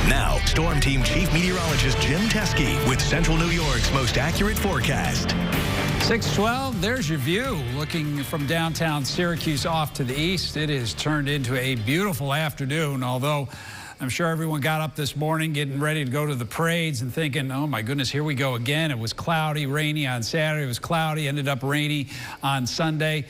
Now, Storm Team Chief Meteorologist Jim Teske with Central New York's most accurate forecast. 612, there's your view. Looking from downtown Syracuse off to the east, it has turned into a beautiful afternoon, although I'm sure everyone got up this morning getting ready to go to the parades and thinking, oh my goodness, here we go again. It was cloudy, rainy on Saturday. It was cloudy, ended up rainy on Sunday.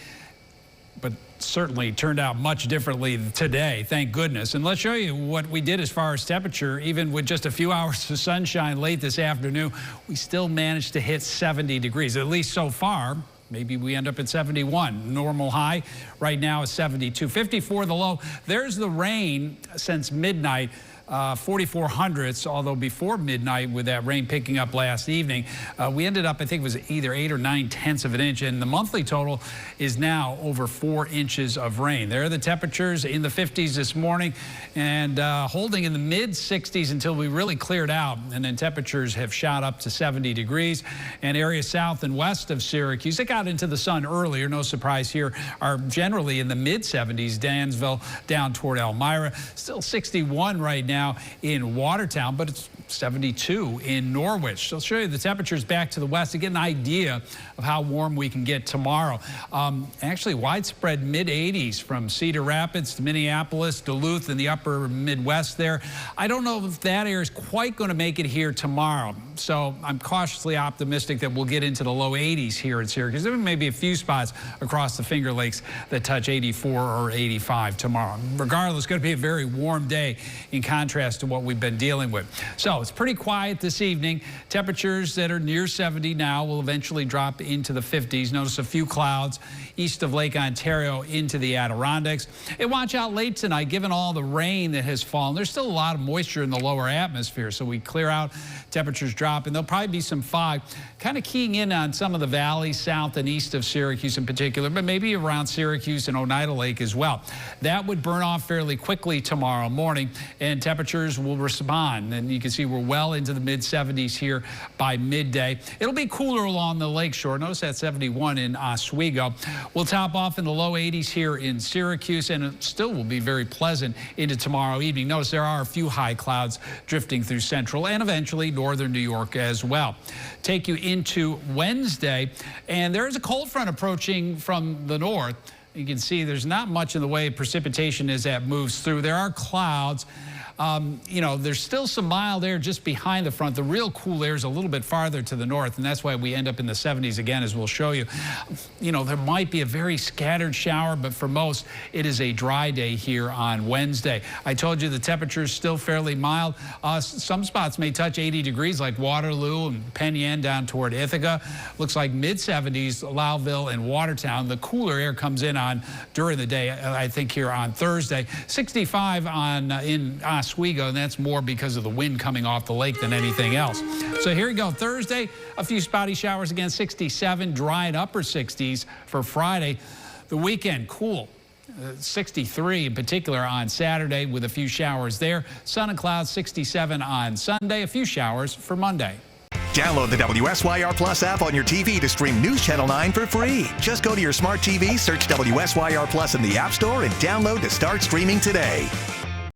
But certainly turned out much differently today, thank goodness. And let's show you what we did as far as temperature. Even with just a few hours of sunshine late this afternoon, we still managed to hit 70 degrees, at least so far. Maybe we end up at 71. Normal high right now is 72. 54 the low. There's the rain since midnight. 44 hundredths, although before midnight with that rain picking up last evening, we ended up, I think it was either 8 or 9 tenths of an inch, and the monthly total is now over 4 inches of rain. There are the temperatures in the 50s this morning and holding in the mid 60s until we really cleared out, and then temperatures have shot up to 70 degrees. And areas south and west of Syracuse that got into the sun earlier, no surprise here, are generally in the mid 70s. Dansville down toward Elmira, still 61 right now in Watertown, but it's 72 in Norwich. So I'll show you the temperatures back to the west to get an idea of how warm we can get tomorrow. Actually widespread mid 80s from Cedar Rapids to Minneapolis, Duluth, and the upper Midwest there. I don't know if that area is quite going to make it here tomorrow. So I'm cautiously optimistic that we'll get into the low 80s here in Syracuse. There may be a few spots across the Finger Lakes that touch 84 or 85 tomorrow. Regardless, it's going to be a very warm day in contrast to what we've been dealing with. So it's pretty quiet this evening. Temperatures that are near 70 now will eventually drop into the 50s. Notice a few clouds east of Lake Ontario into the Adirondacks. And watch out late tonight, given all the rain that has fallen. There's still a lot of moisture in the lower atmosphere, so we clear out, temperatures drop, and there'll probably be some fog, kind of keying in on some of the valleys south and east of Syracuse in particular, but maybe around Syracuse and Oneida Lake as well. That would burn off fairly quickly tomorrow morning, and temperatures will respond. And you can see we're well into the mid 70s here by midday. It'll be cooler along the lakeshore. Notice that 71 in Oswego. We'll top off in the low 80s here in Syracuse, and it still will be very pleasant into tomorrow evening. Notice there are a few high clouds drifting through central and eventually northern New York as well. Take you into Wednesday, and there is a cold front approaching from the north. You can see there's not much in the way of precipitation as that moves through. There are clouds. You know, there's still some mild air just behind the front. The real cool air is a little bit farther to the north, and that's why we end up in the 70s again, as we'll show you. You know, there might be a very scattered shower, but for most, it is a dry day here on Wednesday. I told you the temperature is still fairly mild. Some spots may touch 80 degrees, like Waterloo and Penn Yan down toward Ithaca. Looks like mid-70s, Lowville and Watertown. The cooler air comes in on during the day, I think, here on Thursday. 65 on in Oswego, and that's more because of the wind coming off the lake than anything else. So here we go. Thursday, a few spotty showers again, 67, dry and upper 60s for Friday. The weekend, cool. 63 in particular on Saturday with a few showers there. Sun and clouds, 67 on Sunday, a few showers for Monday. Download the WSYR Plus app on your TV to stream News Channel 9 for free. Just go to your smart TV, search WSYR Plus in the App Store, and download to start streaming today.